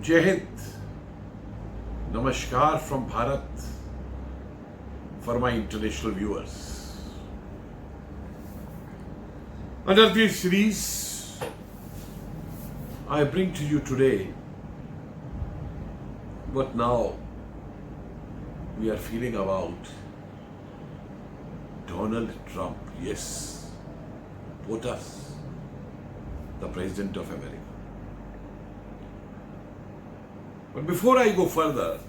Jai Hind, Namaskar from Bharat for my international viewers. Under this series, I bring to you today what now we are feeling about Donald Trump. Yes, POTUS, the President of America. But before I go further,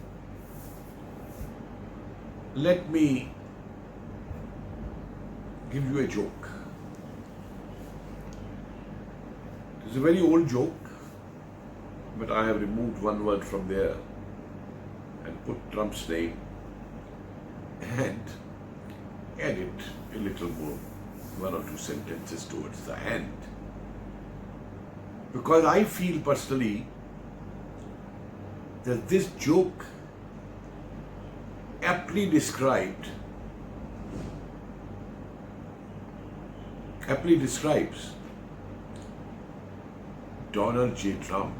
let me give you a joke. It's a very old joke, but I have removed one word from there and put Trump's name and added a little more, one or two sentences towards the end. Because I feel personally that this joke aptly describes Donald J. Trump,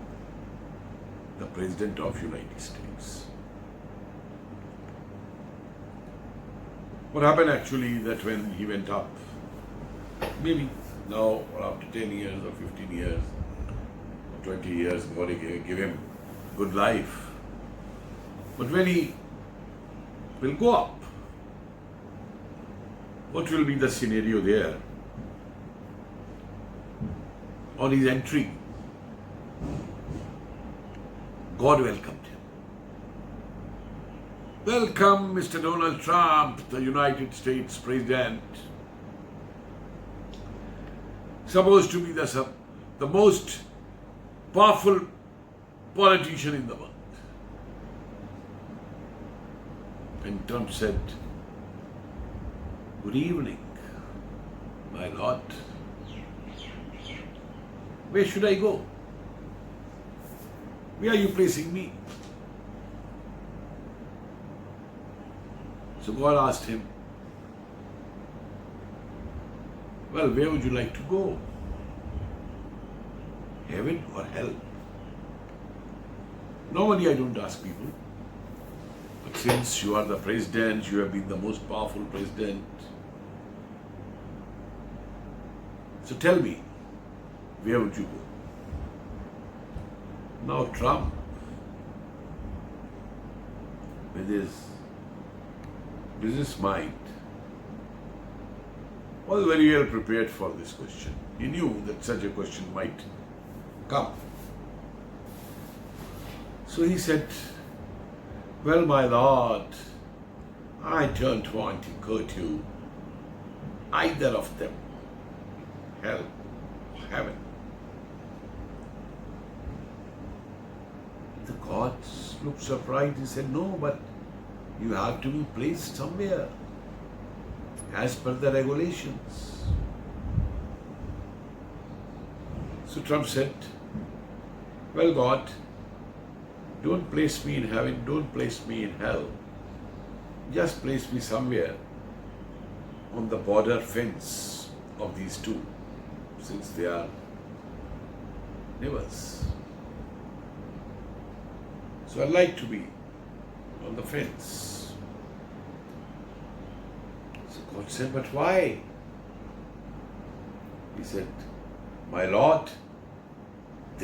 the President of United States. What happened actually that when he went up, maybe now or after 10 years or 15 years or 20 years, God gave him good life. But when he will go up, what will be the scenario there? On his entry, God welcomed him. Welcome, Mr. Donald Trump, the United States President. Supposed to be the most powerful politician in the world. And Trump said, "Good evening, my lord. Where should I go? Where are you placing me?" So God asked him, "Well, where would you like to go? Heaven or hell?" Normally I don't ask people, but since you are the president, you have been the most powerful president, so tell me, where would you go? Now Trump, with his business mind, was very well prepared for this question. He knew that such a question might come. So he said, "Well, my lord, I don't want to go to either of them, hell or heaven." The gods looked surprised. He said, "No, but you have to be placed somewhere as per the regulations." So Trump said, "Well, God, don't place me in heaven, don't place me in hell. Just place me somewhere on the border fence of these two, since they are neighbors. So I like to be on the fence." So God said, "But why?" He said, "My Lord,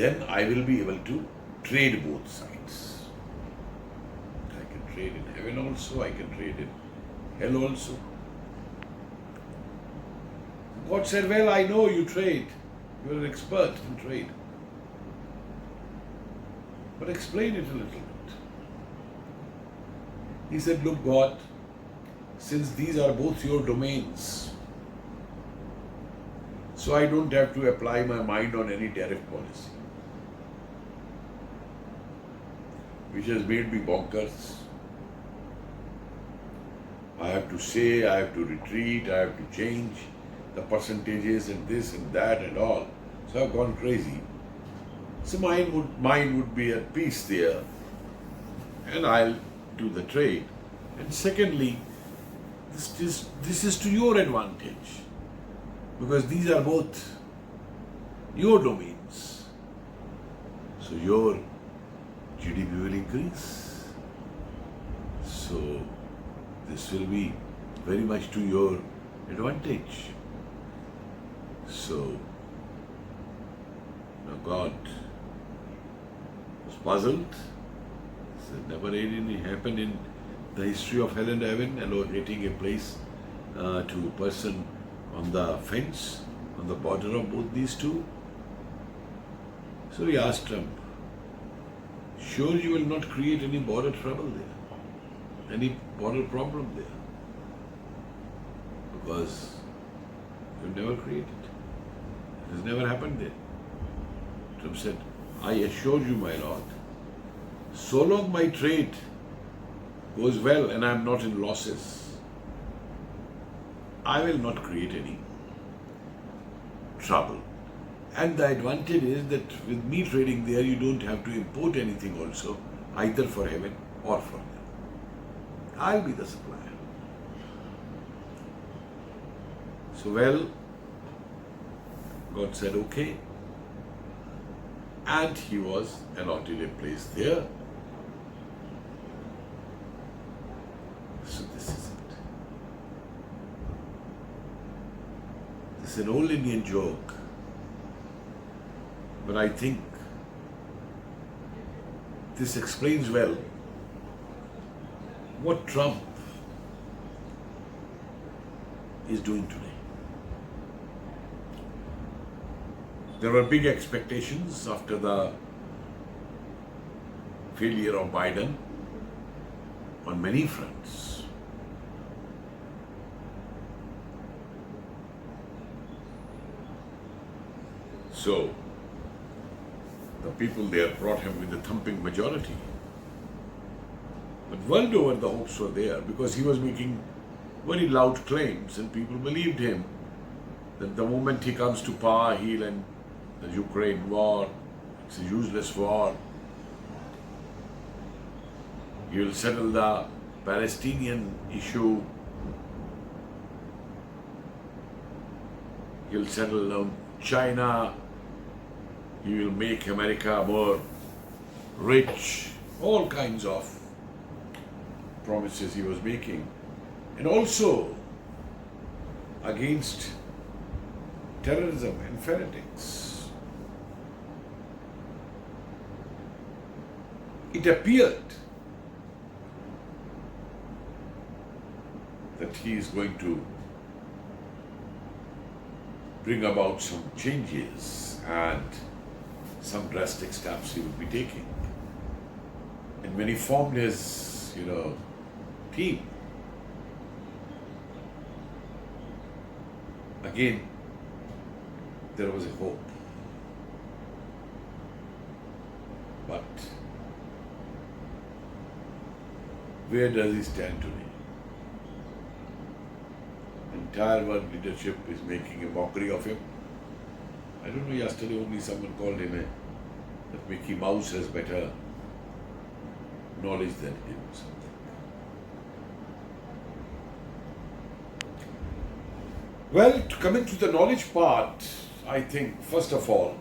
then I will be able to trade both sides. I can trade in heaven also, I can trade in hell also." God said, "Well, I know you trade. You're an expert in trade. But explain it a little bit." He said, "Look, God, since these are both your domains, so I don't have to apply my mind on any tariff policy, which has made me bonkers. I have to say, I have to retreat, I have to change the percentages and this and that and all. So I've gone crazy. So mine would be at peace there, and I'll do the trade. And secondly, this is to your advantage, because these are both your domains. So your GDP will increase. So this will be very much to your advantage. So now God was puzzled. This has never really happened in the history of hell and heaven, allocating a place to a person on the fence, on the border of both these two. So he asked Trump, sure you will not create any border trouble there, any border problem there, because you've never created it. It has never happened there. Trump said, I assure you, my Lord, so long my trade goes well and I am not in losses, I will not create any trouble. And the advantage is that with me trading there, you don't have to import anything also, either for heaven or for hell. I'll be the supplier. So, well, God said, okay. And he was allotted a place there. So this is it. This is an old Indian joke. But I think this explains well what Trump is doing today. There were big expectations after the failure of Biden on many fronts. So, the people there brought him with a thumping majority. But world over the hopes were there because he was making very loud claims and people believed him that the moment he comes to power, he'll end the Ukraine war. It's a useless war. He will settle the Palestinian issue. He'll settle down China. He will make America more rich. All kinds of promises he was making. And also against terrorism and fanatics. It appeared that he is going to bring about some changes and some drastic steps he would be taking. And when he formed his, team, again, there was a hope. But where does he stand today? Entire world leadership is making a mockery of him. I don't know, yesterday only someone called him that Mickey Mouse has better knowledge than him or something. Well, coming to the knowledge part, I think, first of all,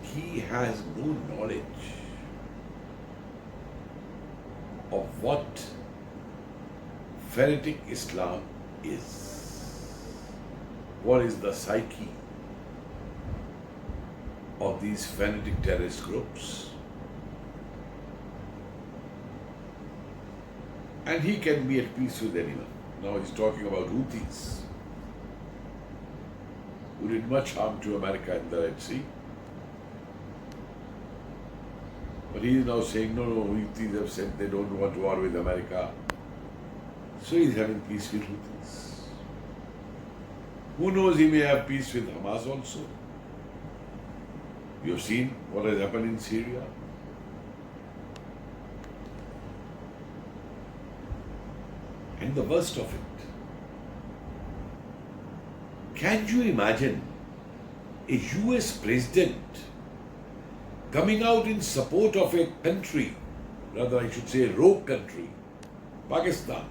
he has no knowledge of what fanatic Islam is. What is the psyche of these fanatic terrorist groups? And he can be at peace with anyone. Now he's talking about Houthis, who did much harm to America in the Red Sea. But he is now saying, no, Houthis have said they don't want war with America. So he's having peace with Houthis. Who knows, he may have peace with Hamas also. You have seen what has happened in Syria. And the worst of it, can you imagine a US president coming out in support of a country, rather I should say a rogue country, Pakistan,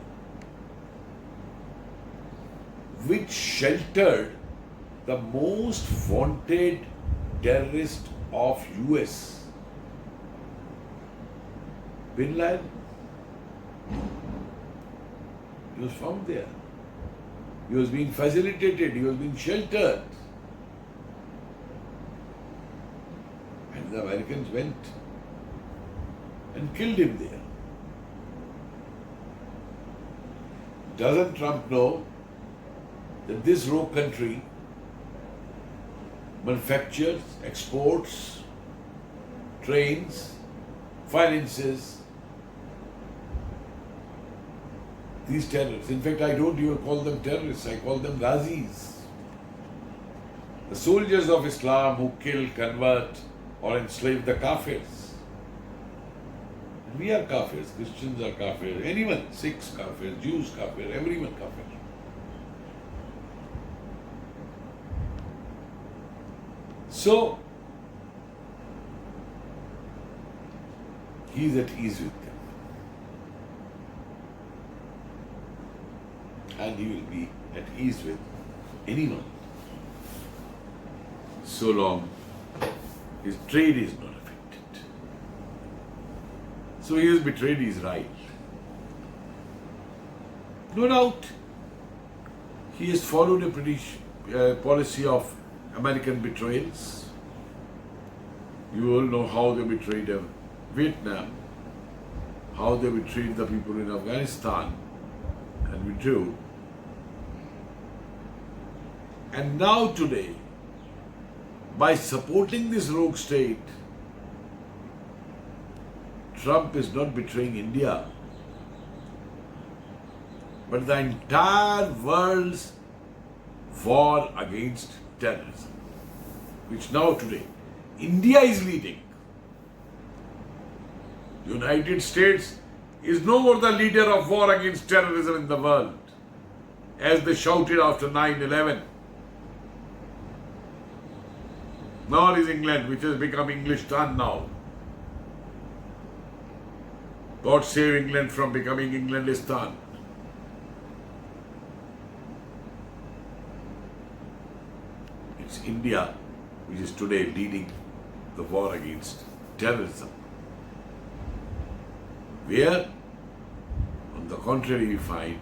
which sheltered the most wanted terrorist of US Bin Laden, he was found there. He was being facilitated, he was being sheltered. And the Americans went and killed him there. Doesn't Trump know that this rogue country manufactures, exports, trains, finances these terrorists? In fact, I don't even call them terrorists, I call them Ghazis. The soldiers of Islam who kill, convert, or enslave the Kafirs. We are Kafirs, Christians are Kafirs, anyone, Sikhs Kafirs, Jews Kafirs, everyone Kafir. So, he is at ease with them. And he will be at ease with anyone, so long his trade is not affected. So he has betrayed Israel. No doubt, he has followed a British policy of American betrayals. You all know how they betrayed Vietnam, how they betrayed the people in Afghanistan and withdrew. And now today, by supporting this rogue state, Trump is not betraying India, but the entire world's war against terrorism, which now today India is leading. The United States is no more the leader of war against terrorism in the world, as they shouted after 9/11. Nor is England, which has become Englistan now. God save England from becoming Englandistan. It's India which is today leading the war against terrorism. Where, on the contrary, we find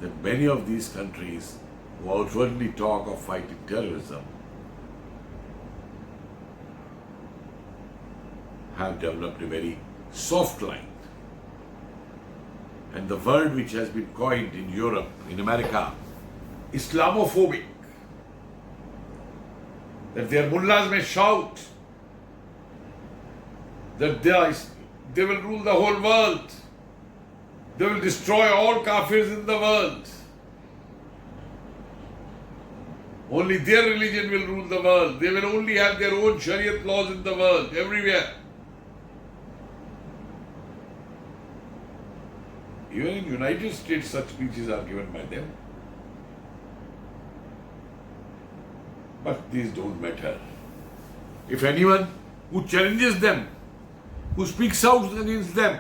that many of these countries who outwardly talk of fighting terrorism have developed a very soft line. And the word which has been coined in Europe, in America, Islamophobic, that their mullahs may shout that they will rule the whole world, they will destroy all kafirs in the world, only their religion will rule the world, they will only have their own Shariat laws in the world, everywhere. Even in United States, such speeches are given by them. But these don't matter. If anyone who challenges them, who speaks out against them,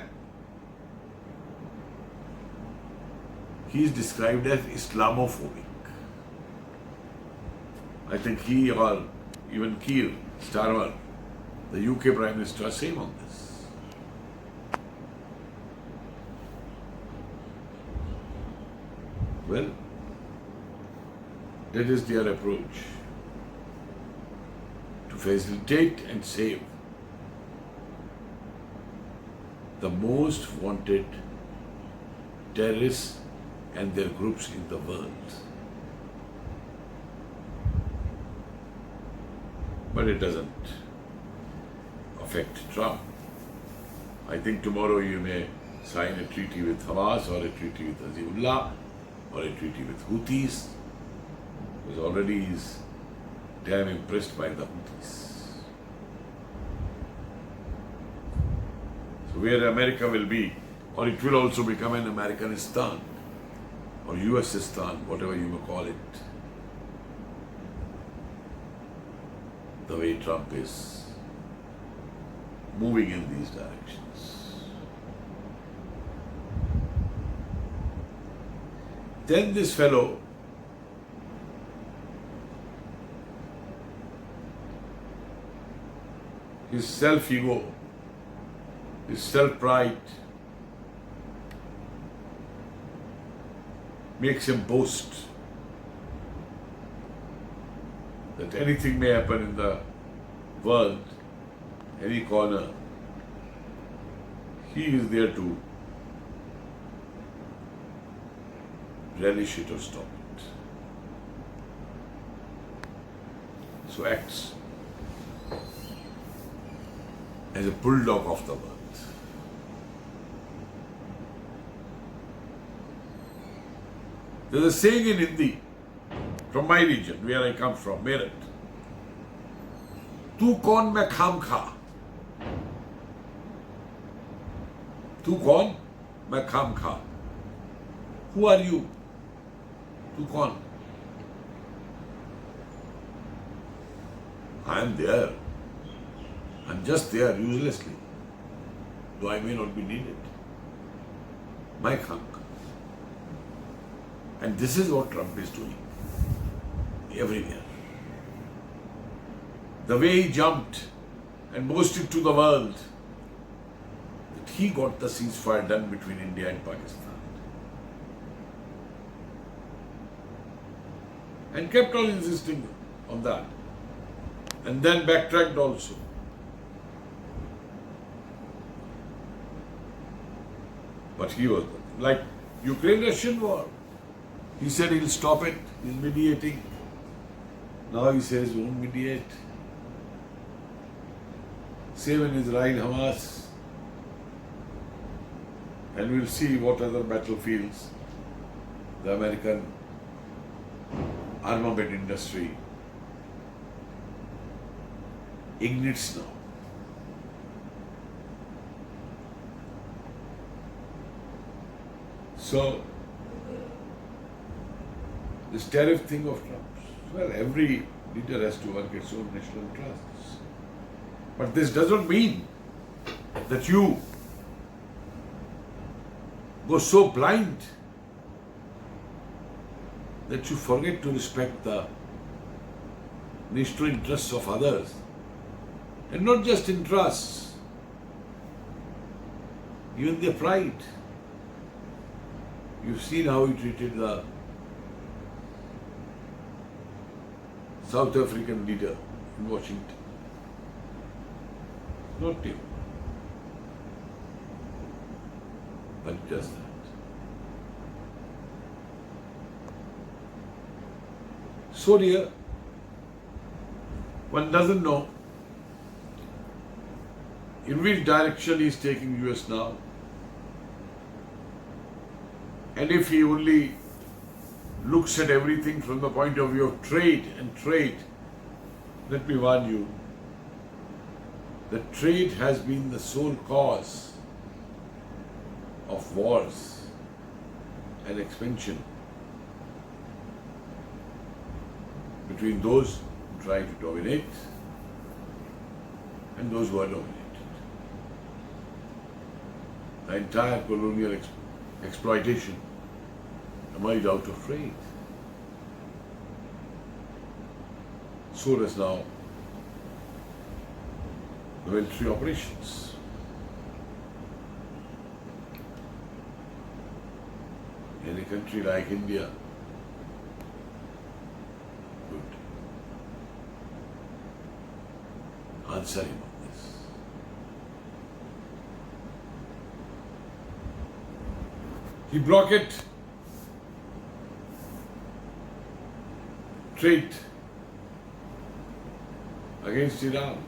he is described as Islamophobic. I think he or even Keir Starmer, the UK Prime Minister, are same on this. Well, that is their approach to facilitate and save the most wanted terrorists and their groups in the world. But it doesn't affect Trump. I think tomorrow you may sign a treaty with Hamas or a treaty with Hezbollah or a treaty with Houthis, because already he is damn impressed by the Houthis. So where America will be, or it will also become an Americanistan, or USistan, whatever you may call it, the way Trump is moving in these directions. Then this fellow his self-ego his self-pride makes him boast that anything may happen in the world, any corner, he is there to relish it or stop it. So acts as a bulldog of the world. There's a saying in Hindi, from my region, where I come from, Meerut. तू कौन मैं खाम खा, तू कौन मैं खाम खा. Who are you? तू कौन? I am there. I'm just there uselessly, though I may not be needed. My खाम खा. And this is what Trump is doing everywhere. The way he jumped and boasted to the world that he got the ceasefire done between India and Pakistan. And kept on insisting on that. And then backtracked also. But he was like Ukraine-Russian war. He said he'll stop it, he's mediating. Now he says he won't mediate. Same in Israel, Hamas. And we'll see what other battlefields the American armament industry ignites now. So, this tariff thing of Trump's, well, every leader has to work its own national interests. But this doesn't mean that you go so blind that you forget to respect the national interests of others. And not just interests, even their pride. You've seen how he treated the South African leader in Washington. Not you. But just that. So dear, one doesn't know in which direction he is taking US now. And if he only looks at everything from the point of view of trade, let me warn you, that trade has been the sole cause of wars and expansion between those who try to dominate and those who are dominated. The entire colonial exploitation emerged out of trade. So does now the military operations. In a country like India could answer him on this. He blocked trade against Iran.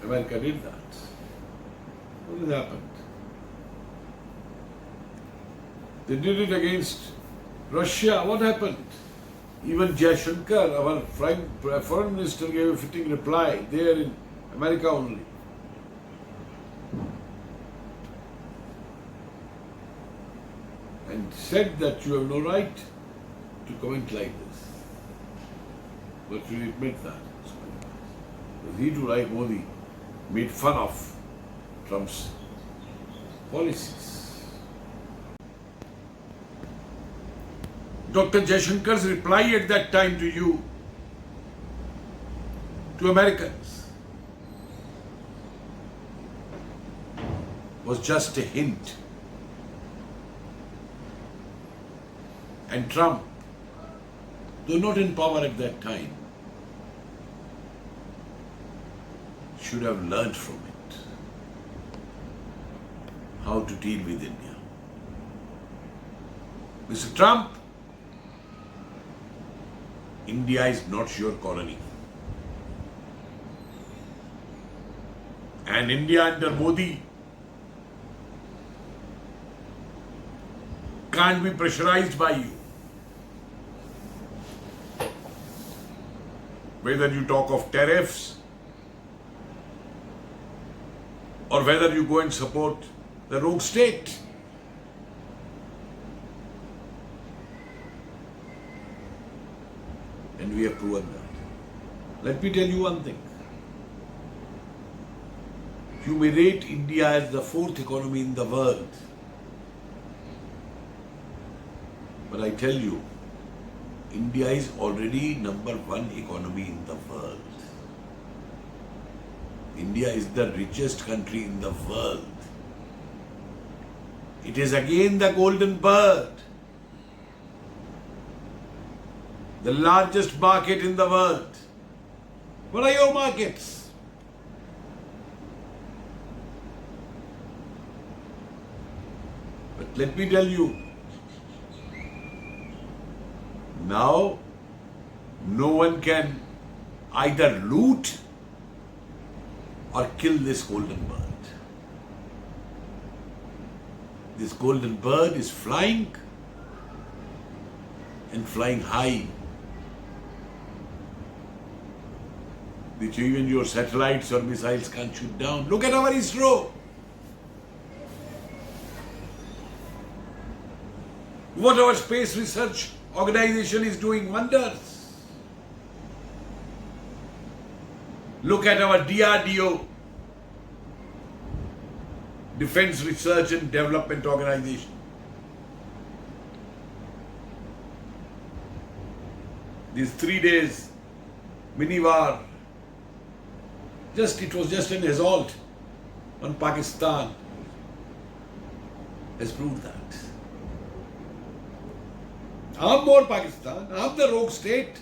America did that. What has happened? They did it against Russia. What happened? Even Jaishankar, our foreign minister, gave a fitting reply there in America only. And said that you have no right to comment like this. But we admit that. Because he too, like Modi, made fun of Trump's policies. Dr. Jaishankar's reply at that time to you, to Americans, was just a hint. And Trump, though not in power at that time, should have learned from it how to deal with India. Mr. Trump, India is not your colony. And India under Modi can't be pressurized by you. Whether you talk of tariffs or whether you go and support the rogue state. And we have proven that. Let me tell you one thing. You may rate India as the fourth economy in the world. But I tell you, India is already number one economy in the world. India is the richest country in the world. It is again the golden bird. The largest market in the world. What are your markets? But let me tell you, now no one can either loot or kill this golden bird. This golden bird is flying and flying high, which even your satellites or missiles can't shoot down. Look at our ISRO. What our space research organization is doing wonders. Look at our DRDO, Defense Research and Development Organization. These 3 days mini war, it was just an assault on Pakistan, has proved that. Arm more Pakistan, arm the rogue state.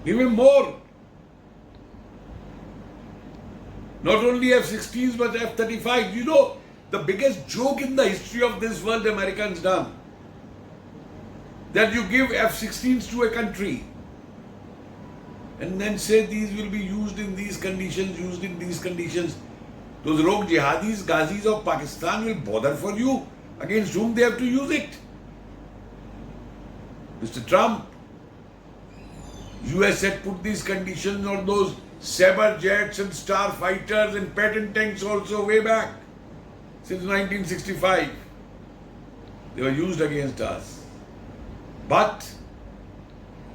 Give him more. Not only F-16s but F-35. You know, the biggest joke in the history of this world Americans done, that you give F-16s to a country and then say these will be used in these conditions, Those rogue jihadis, Ghazis of Pakistan will bother for you, against whom they have to use it. Mr. Trump, US had put these conditions on those Sabre jets and star fighters and Patton tanks also way back, since 1965. They were used against us. But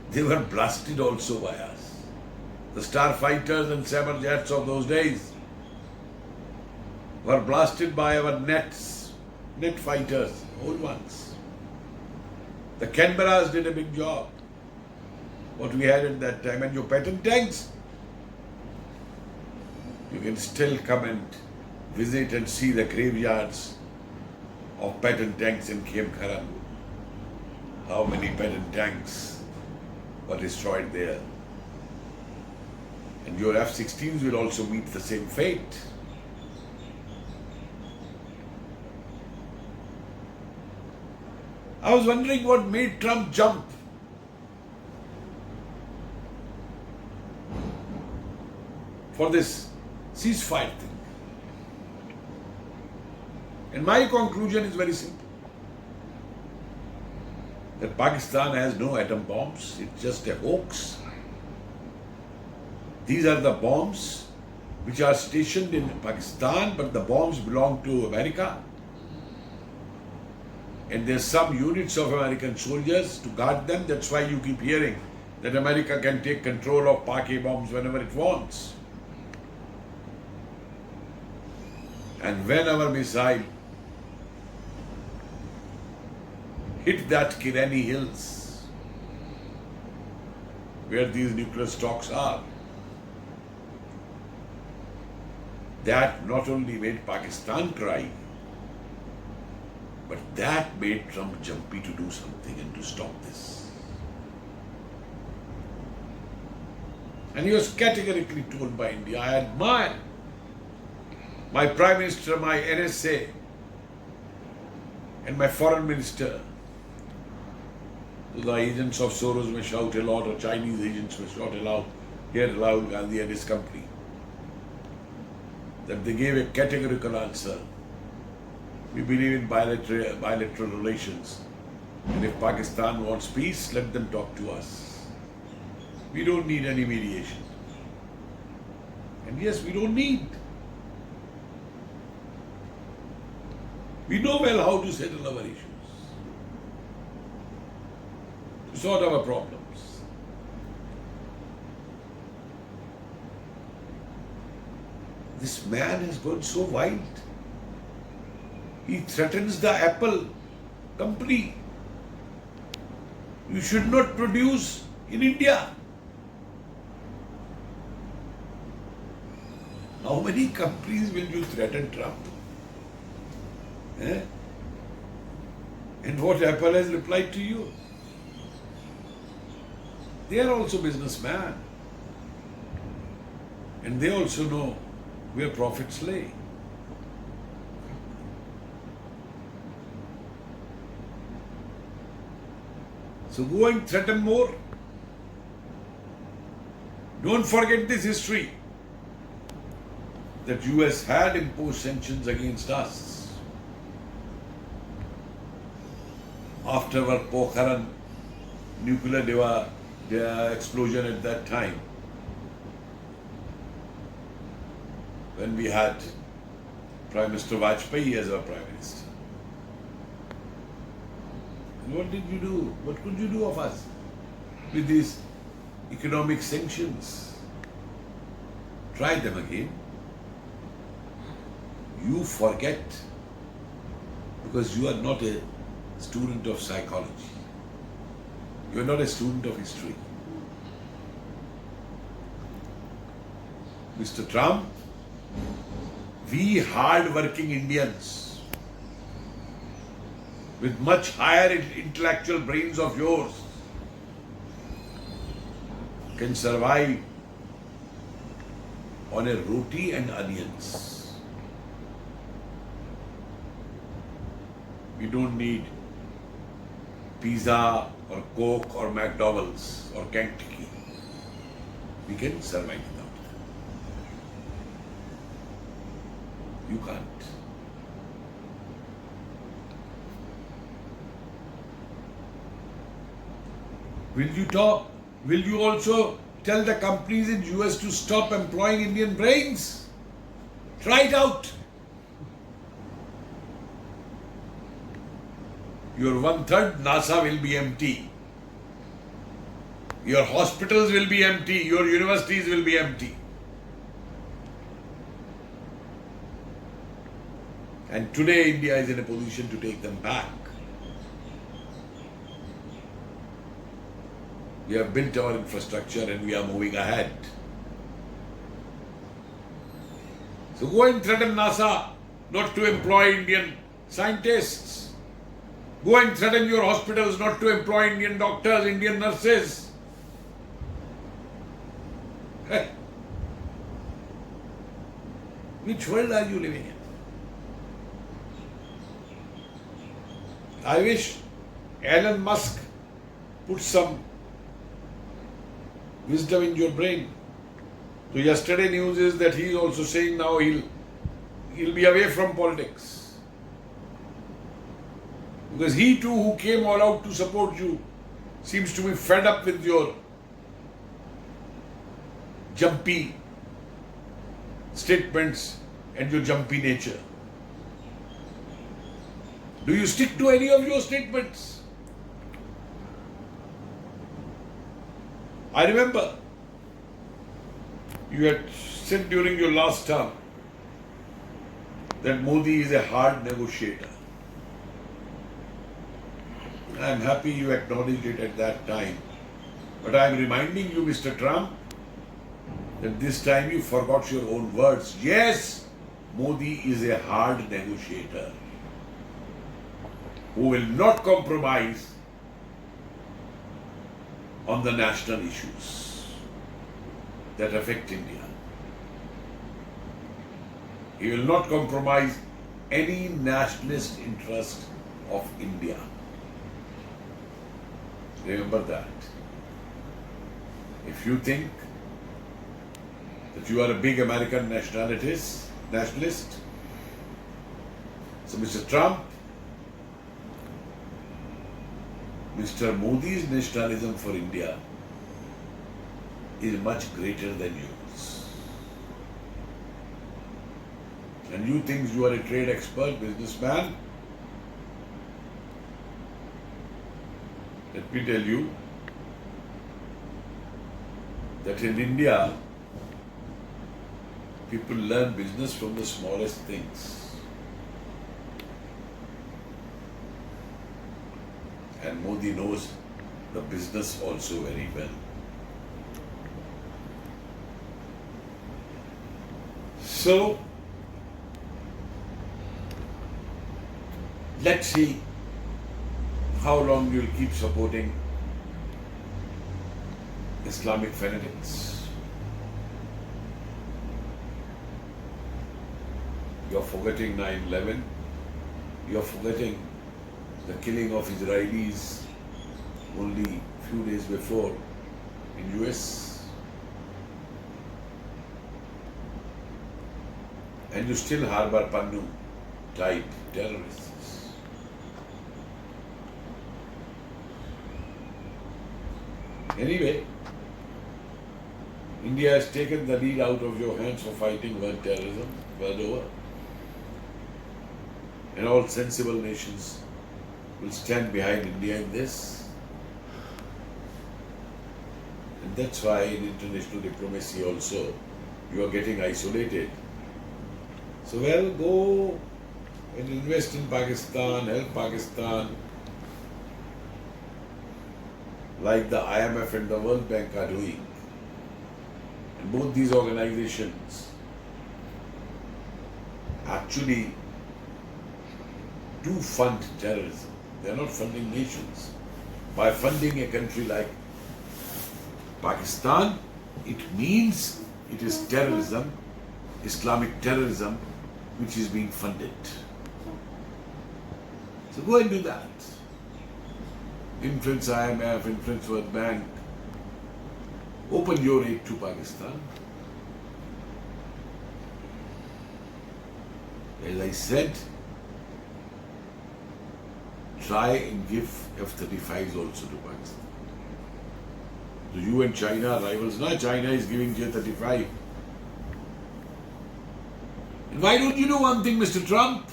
they were blasted also by us. The star fighters and Sabre jets of those days were blasted by our net fighters, old ones. The Canberras did a big job. What we had at that time. And your Patton tanks, you can still come and visit and see the graveyards of Patton tanks in Kem Kharam. How many Patton tanks were destroyed there. And your F-16s will also meet the same fate. I was wondering what made Trump jump. For this ceasefire thing. And my conclusion is very simple. That Pakistan has no atom bombs. It's just a hoax. These are the bombs which are stationed in Pakistan, but the bombs belong to America. And there's some units of American soldiers to guard them. That's why you keep hearing that America can take control of Pak bombs whenever it wants. And when our missile hit that Kirani Hills, where these nuclear stocks are, That not only made Pakistan cry, but that made Trump jumpy to do something and to stop this. And he was categorically told by India, I admire my Prime Minister, my NSA, and my Foreign Minister. So the agents of Soros may shout a lot, or Chinese agents may shout aloud, here Rahul Gandhi and his company, that they gave a categorical answer. We believe in bilateral relations. And if Pakistan wants peace, let them talk to us. We don't need any mediation. And yes, we don't need. We know well how to settle our issues, to sort our problems. This man has gone so wild. He threatens the Apple company. You should not produce in India. How many companies will you threaten, Trump? Eh? And what Apple has replied to you? They are also businessmen. And they also know where profits lay. So go and threaten more. Don't forget this history, that US had imposed sanctions against us after our Pokhran nuclear explosion at that time, when we had Prime Minister Vajpayee as our Prime Minister. And what did you do? What could you do of us with these economic sanctions? Try them again. You forget because you are not a student of psychology. You are not a student of history. Mr. Trump, we hard-working Indians with much higher intellectual brains of yours can survive on a roti and onions. We don't need pizza or Coke or McDonald's or Kentucky. We can survive without that. You can't. Will you talk? Will you also tell the companies in US to stop employing Indian brains? Try it out. Your 1/3 NASA will be empty. Your hospitals will be empty. Your universities will be empty. And today India is in a position to take them back. We have built our infrastructure and we are moving ahead. So go and threaten NASA not to employ Indian scientists. Go and threaten your hospitals not to employ Indian doctors, Indian nurses. Hey. Which world are you living in? I wish Elon Musk put some wisdom in your brain. So yesterday news is that he is also saying now he'll be away from politics. Because he too, who came all out to support you, seems to be fed up with your jumpy statements and your jumpy nature. Do you stick to any of your statements? I remember you had said during your last term that Modi is a hard negotiator. I am happy you acknowledged it at that time. But I am reminding you, Mr. Trump, that this time you forgot your own words. Yes, Modi is a hard negotiator who will not compromise on the national issues that affect India. He will not compromise any nationalist interest of India. Remember that. If you think that you are a big American nationalist, so Mr. Trump, Mr. Modi's nationalism for India is much greater than yours. And you think you are a trade expert, businessman? Let me tell you that in India, people learn business from the smallest things. And Modi knows the business also very well. So, let's see how long you'll keep supporting Islamic fanatics. You're forgetting 9/11. You're forgetting the killing of Israelis only few days before in US. And you still harbor Pannu type terrorists. Anyway, India has taken the lead out of your hands for fighting world terrorism world over. And all sensible nations will stand behind India in this. And that's why in international diplomacy also, you are getting isolated. So well, go and invest in Pakistan, help Pakistan, like the IMF and the World Bank are doing. And both these organizations actually do fund terrorism. They are not funding nations. By funding a country like Pakistan, it means it is terrorism, Islamic terrorism, which is being funded. So go and do that. Influence IMF, influence World Bank. Open your aid to Pakistan. As I said, try and give F-35s also to Pakistan. So you and China are rivals. Now China is giving J-35. And why don't you do one thing, Mr. Trump?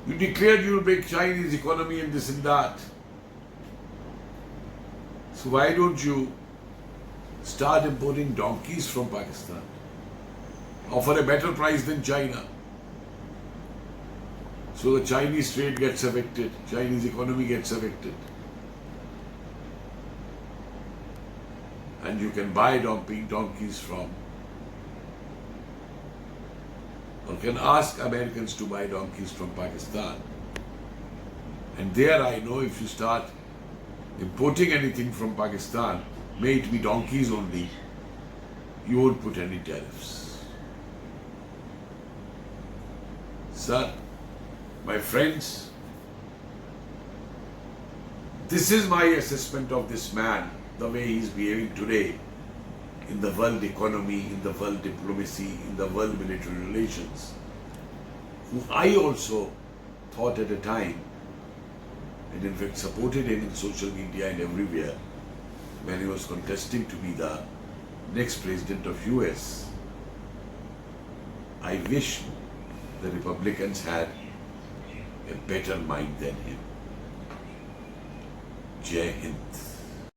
You declared you will break Chinese economy and this and that. So why don't you start importing donkeys from Pakistan? Offer a better price than China. So the Chinese trade gets affected, Chinese economy gets affected. And you can buy donkeys from, or can ask Americans to buy donkeys from Pakistan. And there I know if you start importing anything from Pakistan, may it be donkeys only, you won't put any tariffs. Sir, my friends, this is my assessment of this man, the way he is behaving today in the world economy, in the world diplomacy, in the world military relations, who I also thought at a time, and in fact supported him in social media and everywhere, when he was contesting to be the next president of US. I wish the Republicans had a better mind than him. Jai Hind.